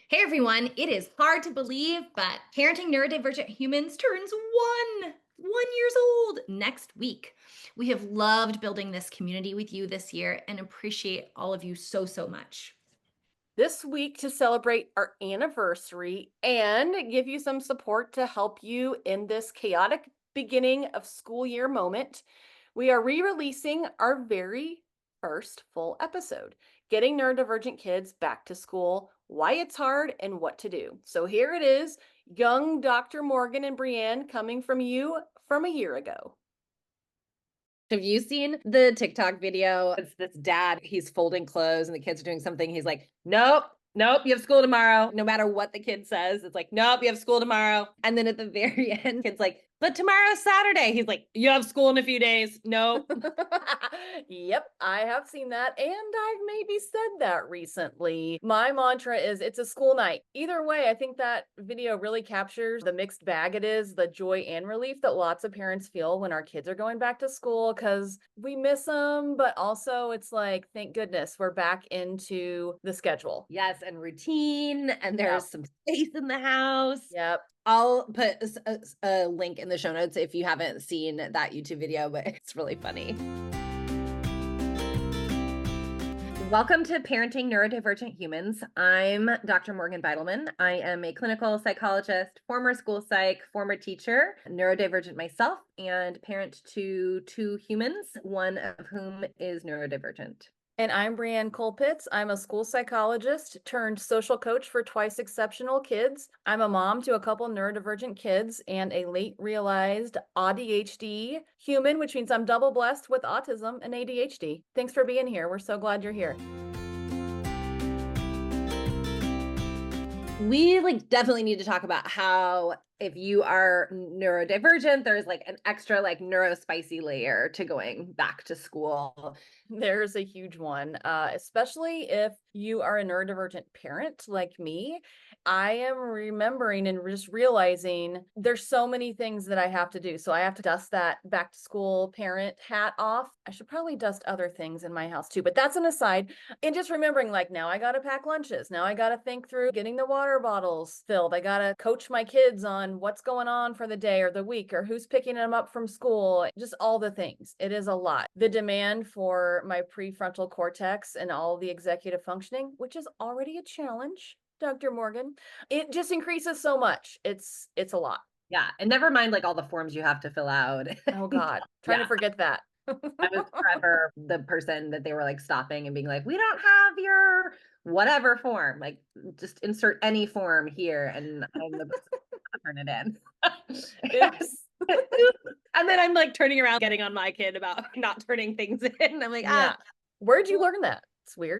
Hey everyone, it is hard to believe, but Parenting Neurodivergent Humans turns one years old next week. We have loved building this community with you this year and appreciate all of you so much. This week to celebrate our anniversary and give you some support to help you in this chaotic beginning of school year moment. We are re-releasing our very first full episode, Getting Neurodivergent Kids Back to School, Why It's Hard and What to Do. So here it is, young Dr. Morgan and Brienne coming from you from a year ago. Have you seen the TikTok video? It's this dad, he's folding clothes and the kids are doing something. He's like, nope, you have school tomorrow. No matter what the kid says, it's like, nope, you have school tomorrow. And then at the very end, kid's like, but tomorrow's Saturday. He's like, you have school in a few days. Nope. Yep, I have seen that, and I've maybe said that recently. My mantra is it's a school night. Either way, I think that video really captures the mixed bag it is, the joy and relief that lots of parents feel when our kids are going back to school because we miss them, but also it's like, thank goodness we're back into the schedule. Yes, and routine, and there's Yep. some space in the house. Yep. I'll put a link in the show notes if you haven't seen that YouTube video, but it's really funny. Welcome to Parenting Neurodivergent Humans. I'm Dr. Morgan Beidelman. I am a clinical psychologist, former school psych, former teacher, neurodivergent myself, and parent to two humans, one of whom is neurodivergent. And I'm Brienne Colpitz. I'm a school psychologist turned social coach for twice exceptional kids. I'm a mom to a couple neurodivergent kids and a late realized ADHD human, which means I'm double blessed with autism and ADHD. Thanks for being here. We're so glad you're here. We definitely need to talk about how if you are neurodivergent, there's an extra neurospicy layer to going back to school. There's a huge one, especially if you are a neurodivergent parent like me. I am remembering and just realizing there's so many things that I have to do. So I have to dust that back to school parent hat off. I should probably dust other things in my house too, but that's an aside. And just remembering now I got to pack lunches. Now I got to think through getting the water bottles filled. I got to coach my kids on what's going on for the day or the week or who's picking them up from school. Just all the things. It is a lot. The demand for my prefrontal cortex and all the executive functioning, which is already a challenge, Dr. Morgan, it just increases so much. It's a lot. Yeah. And never mind all the forms you have to fill out. Oh God. Trying to forget that. I was forever the person that they were stopping and being like, we don't have your whatever form. Just insert any form here. And I'm the person to turn it in. Oops. And then I'm turning around, getting on my kid about not turning things in. I'm like, Yeah. Where'd you learn that? It's weird.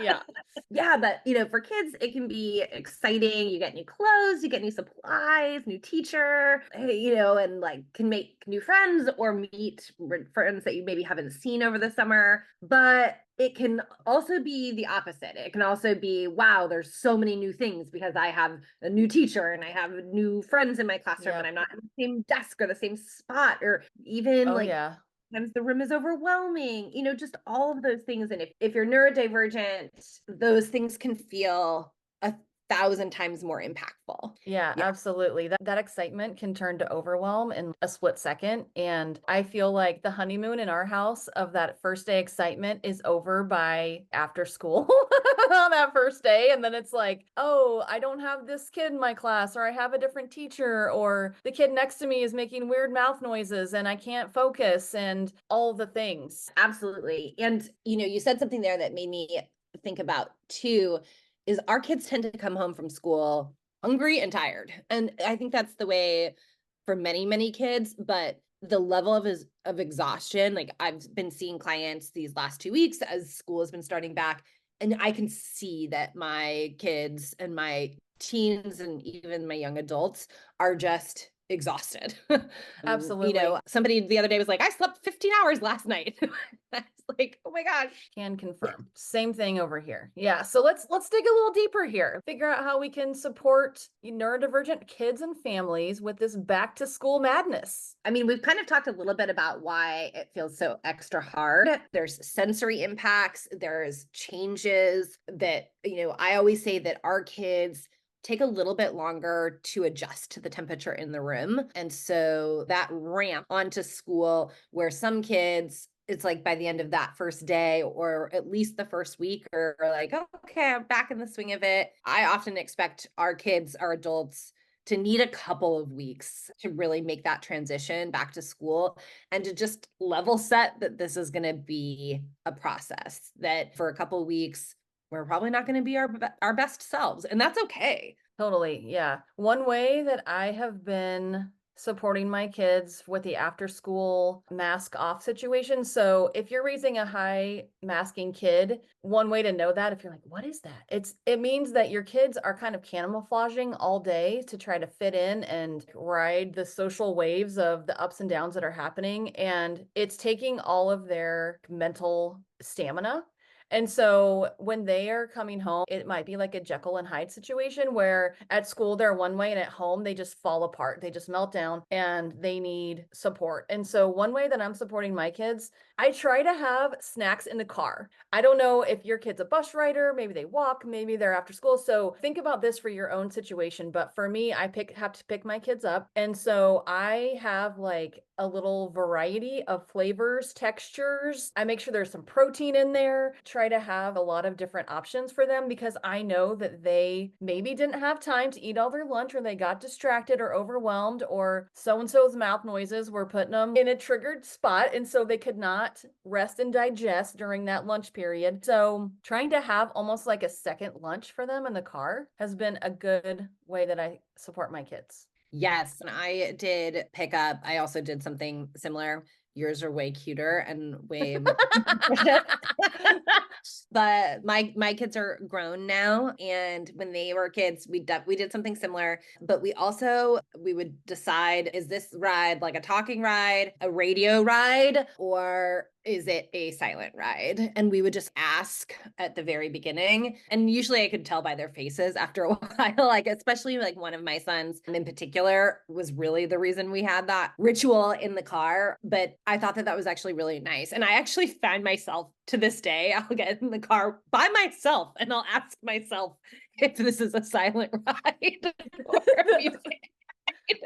Yeah. Yeah, but for kids, it can be exciting. You get new clothes, you get new supplies, new teacher, and can make new friends or meet friends that you maybe haven't seen over the summer. But it can also be the opposite. It can also be, wow, there's so many new things because I have a new teacher and I have new friends in my classroom and I'm not in the same desk or the same spot, or even yeah. sometimes the room is overwhelming, just all of those things. And if you're neurodivergent, those things can feel 1,000 times more impactful. Yeah, absolutely. That excitement can turn to overwhelm in a split second. And I feel like the honeymoon in our house of that first day excitement is over by after school on that first day. And then it's like, oh, I don't have this kid in my class, or I have a different teacher, or the kid next to me is making weird mouth noises and I can't focus, and all the things. Absolutely. And, you said something there that made me think about too, is our kids tend to come home from school hungry and tired. And I think that's the way for many kids, but the level of exhaustion, I've been seeing clients these last 2 weeks as school has been starting back, and I can see that my kids and my teens and even my young adults are just exhausted. Absolutely. Somebody the other day was like, I slept 15 hours last night. I was like, oh my gosh. Can Yeah. confirm. Same thing over here. Yeah. So let's dig a little deeper here. Figure out how we can support neurodivergent kids and families with this back to school madness. I mean, we've kind of talked a little bit about why it feels so extra hard. There's sensory impacts, there's changes that, I always say that our kids take a little bit longer to adjust to the temperature in the room. And so that ramp onto school, where some kids, it's like by the end of that first day or at least the first week are like, oh, okay, I'm back in the swing of it. I often expect our kids, our adults, to need a couple of weeks to really make that transition back to school and to just level set that this is going to be a process, that for a couple of weeks, we're probably not going to be our best selves. And that's okay. Totally. Yeah. One way that I have been supporting my kids with the after school mask off situation. So if you're raising a high masking kid, one way to know that, if you're like, what is that? It means that your kids are kind of camouflaging all day to try to fit in and ride the social waves of the ups and downs that are happening. And it's taking all of their mental stamina. And so when they are coming home, it might be like a Jekyll and Hyde situation where at school they're one way and at home they just fall apart. They just melt down and they need support. And so one way that I'm supporting my kids, I try to have snacks in the car. I don't know if your kid's a bus rider, maybe they walk, maybe they're after school. So think about this for your own situation. But for me, I have to pick my kids up. And so I have like a little variety of flavors, textures. I make sure there's some protein in there. Try to have a lot of different options for them because I know that they maybe didn't have time to eat all their lunch, or they got distracted or overwhelmed, or so-and-so's mouth noises were putting them in a triggered spot. And so they could not rest and digest during that lunch period. So trying to have almost like a second lunch for them in the car has been a good way that I support my kids. Yes, and I did pick up. I also did something similar. Yours are way cuter and way more. But my kids are grown now, and when they were kids, we did something similar. But we would decide, is this ride like a talking ride, a radio ride, or is it a silent ride? And we would just ask at the very beginning. And usually I could tell by their faces after a while, like, especially like one of my sons in particular was really the reason we had that ritual in the car. But I thought that was actually really nice. And I actually find myself to this day, I'll get in the car by myself and I'll ask myself if this is a silent ride or music.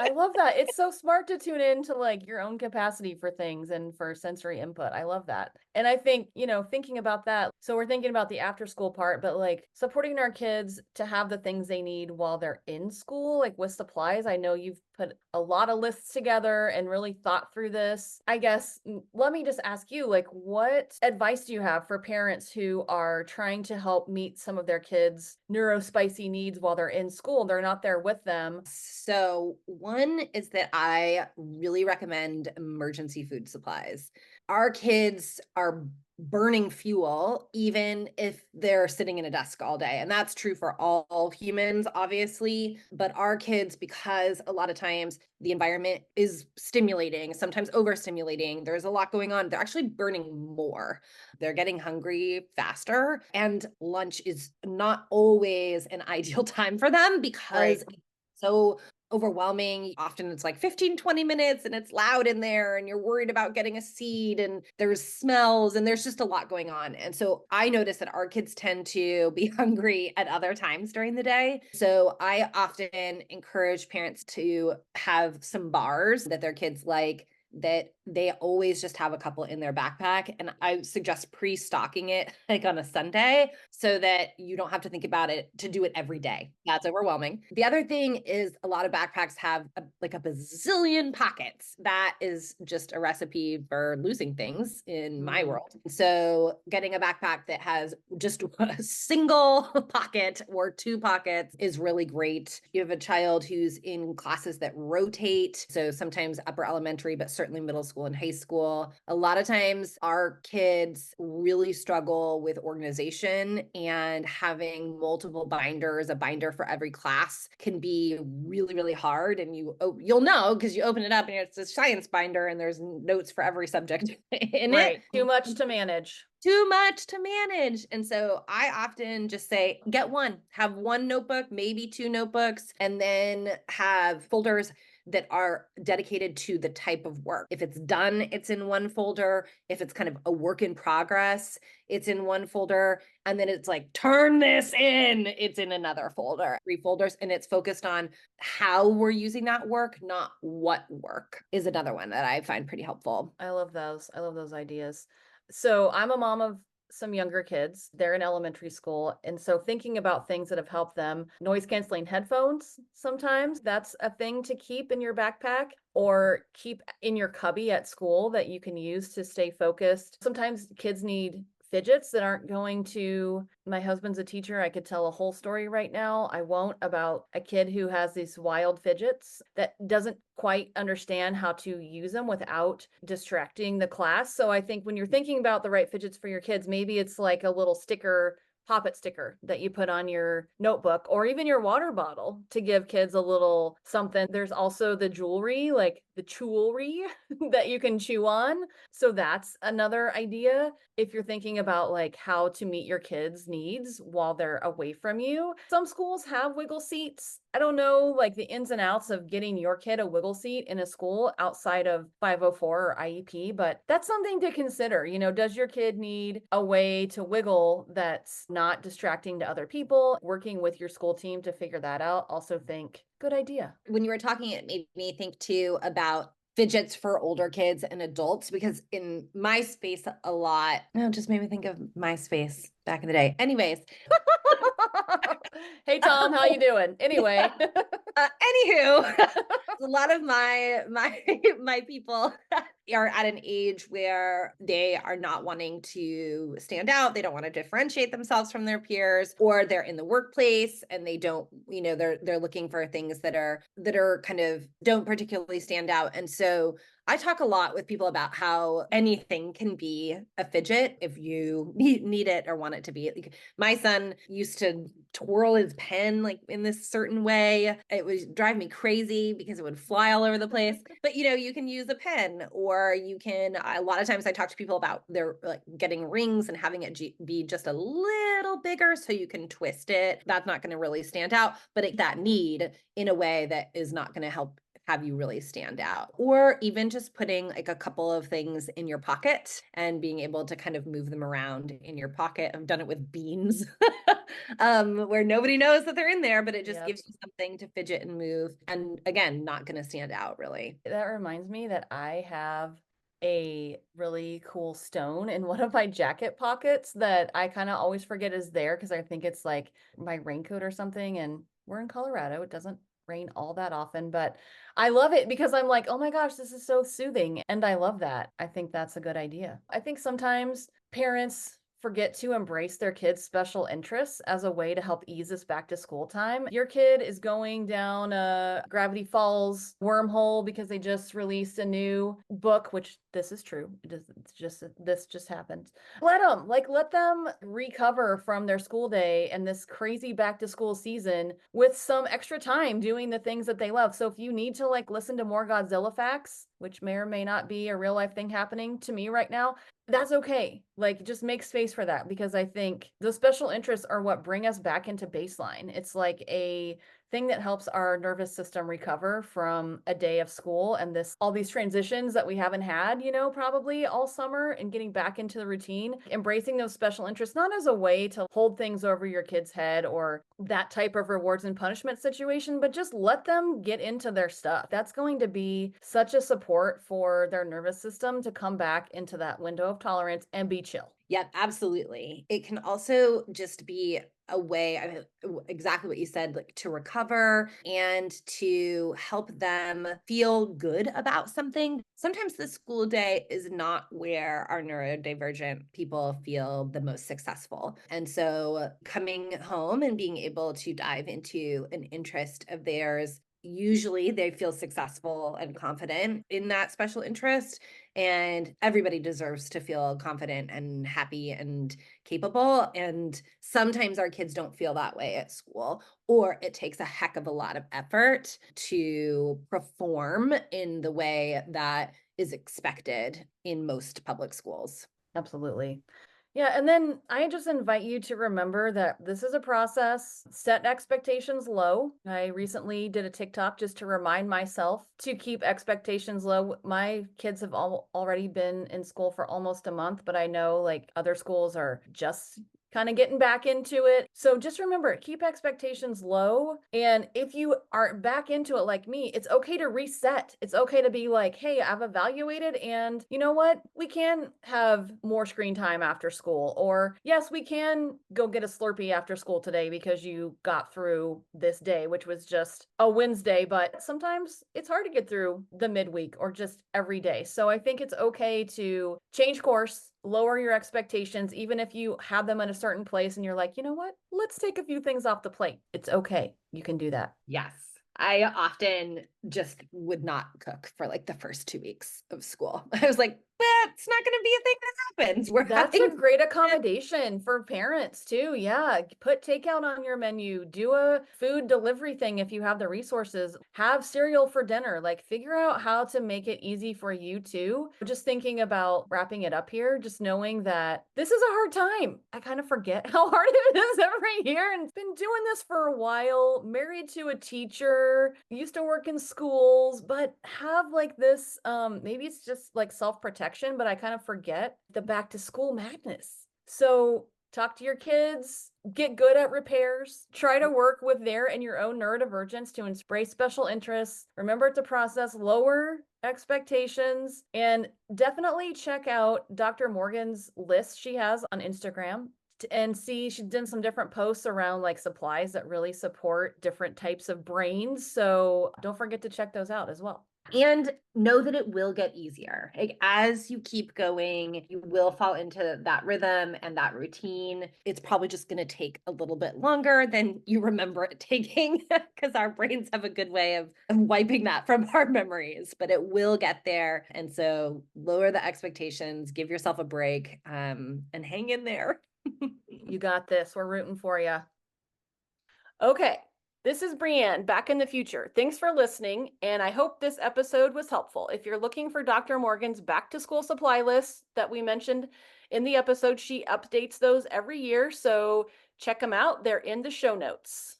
I love that. It's so smart to tune in to like your own capacity for things and for sensory input. I love that. And I think, thinking about that, so we're thinking about the after school part, but like supporting our kids to have the things they need while they're in school, like with supplies. I know you've put a lot of lists together and really thought through this. I guess, let me just ask you, like, what advice do you have for parents who are trying to help meet some of their kids' neurospicy needs while they're in school? They're not there with them. So one is that I really recommend emergency food supplies. Our kids are burning fuel even if they're sitting in a desk all day. And that's true for all humans, obviously. But our kids, because a lot of times the environment is stimulating, sometimes overstimulating, there's a lot going on, they're actually burning more. They're getting hungry faster. And lunch is not always an ideal time for them because it's so overwhelming. Often it's like 15, 20 minutes and it's loud in there and you're worried about getting a seat and there's smells and there's just a lot going on. And so I notice that our kids tend to be hungry at other times during the day. So I often encourage parents to have some bars that their kids like, that they always just have a couple in their backpack. And I suggest pre-stocking it like on a Sunday so that you don't have to think about it to do it every day. That's overwhelming. The other thing is a lot of backpacks have like a bazillion pockets. That is just a recipe for losing things in my world. So getting a backpack that has just a single pocket or two pockets is really great. You have a child who's in classes that rotate. So sometimes upper elementary, but certainly certainly middle school and high school. A lot of times our kids really struggle with organization, and having multiple binders, a binder for every class, can be really, really hard. And you'll know because you open it up and it's a science binder and there's notes for every subject in Right. it. Too much to manage. Too much to manage. And so I often just say, get one, have one notebook, maybe two notebooks, and then have folders that are dedicated to the type of work. If it's done, it's in one folder. If it's kind of a work in progress, it's in one folder. And then it's like, turn this in, it's in another folder, 3 folders. And it's focused on how we're using that work, not what work, is another one that I find pretty helpful. I love those. I love those ideas. So I'm a mom of some younger kids. They're in elementary school. And so thinking about things that have helped them, noise canceling headphones, sometimes that's a thing to keep in your backpack or keep in your cubby at school that you can use to stay focused. Sometimes kids need fidgets that aren't going to, my husband's a teacher. I could tell a whole story right now. I won't, about a kid who has these wild fidgets that doesn't quite understand how to use them without distracting the class. So I think when you're thinking about the right fidgets for your kids, maybe it's like a little sticker, pop-it sticker that you put on your notebook or even your water bottle to give kids a little something. There's also the jewelry, like the jewelry that you can chew on. So that's another idea if you're thinking about like how to meet your kids' needs while they're away from you. Some schools have wiggle seats. I don't know like the ins and outs of getting your kid a wiggle seat in a school outside of 504 or IEP, but that's something to consider. You know, does your kid need a way to wiggle that's not distracting to other people? Working with your school team to figure that out. Also think, good idea. When you were talking, it made me think too about fidgets for older kids and adults, because in my space a lot, no, it just made me think of MySpace back in the day. Anyways. Hey Tom, how you doing? Anyway. Anywho, a lot of my people are at an age where they are not wanting to stand out. They don't want to differentiate themselves from their peers, or they're in the workplace and they don't, they're looking for things that are kind of don't particularly stand out. And so I talk a lot with people about how anything can be a fidget if you need it or want it to be. Like, my son used to twirl his pen like in this certain way. It would drive me crazy because it would fly all over the place. But you can use a pen, or you can, a lot of times I talk to people about their like getting rings and having it be just a little bigger so you can twist it. That's not going to really stand out, but that need in a way that is not going to help have you really stand out. Or even just putting like a couple of things in your pocket and being able to kind of move them around in your pocket. I've done it with beans where nobody knows that they're in there, but it just gives you something to fidget and move. And again, not going to stand out really. That reminds me that I have a really cool stone in one of my jacket pockets that I kind of always forget is there because I think it's like my raincoat or something. And we're in Colorado. It doesn't rain all that often, but I love it because I'm like, oh my gosh, this is so soothing. And I love that. I think that's a good idea. I think sometimes parents forget to embrace their kids' special interests as a way to help ease this back to school time. Your kid is going down a Gravity Falls wormhole because they just released a new book, which this is true. This just happened. Let them recover from their school day and this crazy back to school season with some extra time doing the things that they love. So if you need to like listen to more Godzilla facts, which may or may not be a real life thing happening to me right now, that's okay. Like, just make space for that, because I think the special interests are what bring us back into baseline. It's like a thing that helps our nervous system recover from a day of school and all these transitions that we haven't had, probably all summer, and getting back into the routine, embracing those special interests, not as a way to hold things over your kid's head or that type of rewards and punishment situation, but just let them get into their stuff. That's going to be such a support for their nervous system to come back into that window of tolerance and be chill. Yep, absolutely. It can also just be a way, I mean, exactly what you said, like to recover and to help them feel good about something. Sometimes the school day is not where our neurodivergent people feel the most successful. And so coming home and being able to dive into an interest of theirs, usually they feel successful and confident in that special interest. And everybody deserves to feel confident and happy and capable. And sometimes our kids don't feel that way at school, or it takes a heck of a lot of effort to perform in the way that is expected in most public schools. Absolutely. Yeah, and then I just invite you to remember that this is a process. Set expectations low. I recently did a TikTok just to remind myself to keep expectations low. My kids have already been in school for almost a month, but I know like other schools are just kind of getting back into it. So just remember, keep expectations low. And if you are back into it like me, it's okay to reset. It's okay to be like, hey, I've evaluated, and you know what? We can have more screen time after school. Or yes, we can go get a Slurpee after school today because you got through this day, which was just a Wednesday. But sometimes it's hard to get through the midweek or just every day. So I think it's okay to change course, lower your expectations, even if you have them in a certain place and you're like, you know what? Let's take a few things off the plate. It's okay. You can do that. Yes. I often just would not cook for like the first 2 weeks of school. I was like, it's not going to be a thing that happens. That's a great accommodation for parents too. Yeah. Put takeout on your menu. Do a food delivery thing if you have the resources. Have cereal for dinner. Like figure out how to make it easy for you too. Just thinking about wrapping it up here, just knowing that this is a hard time. I kind of forget how hard it is every year, and been doing this for a while, married to a teacher, used to work in schools, but have like this, maybe it's just like self-protection, but I kind of forget the back to school madness. So talk to your kids, get good at repairs, try to work with their and your own neurodivergence to embrace special interests. Remember to process lower expectations, and definitely check out Dr. Morgan's list she has on Instagram and see she's done some different posts around like supplies that really support different types of brains. So don't forget to check those out as well. And know that it will get easier. Like, as you keep going, you will fall into that rhythm and that routine. It's probably just going to take a little bit longer than you remember it taking, because our brains have a good way of wiping that from our memories, but it will get there. And so lower the expectations, give yourself a break, and hang in there. You got this. We're rooting for you. Okay. This is Brianne, back in the future. Thanks for listening, and I hope this episode was helpful. If you're looking for Dr. Morgan's back to school supply list that we mentioned in the episode, she updates those every year, so check them out. They're in the show notes.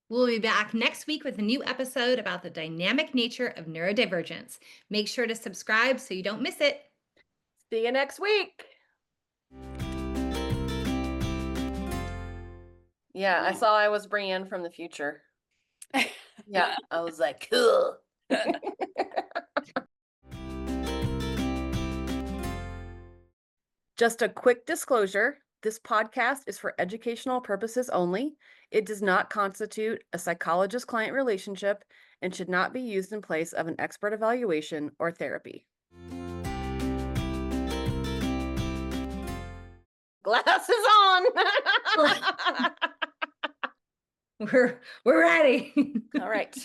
We'll be back next week with a new episode about the dynamic nature of neurodivergence. Make sure to subscribe so you don't miss it. See you next week. Yeah, I saw I was Brianne from the future. Yeah, I was like, cool. Just a quick disclosure, this podcast is for educational purposes only. It does not constitute a psychologist-client relationship and should not be used in place of an expert evaluation or therapy. Glasses on! We're ready. All right.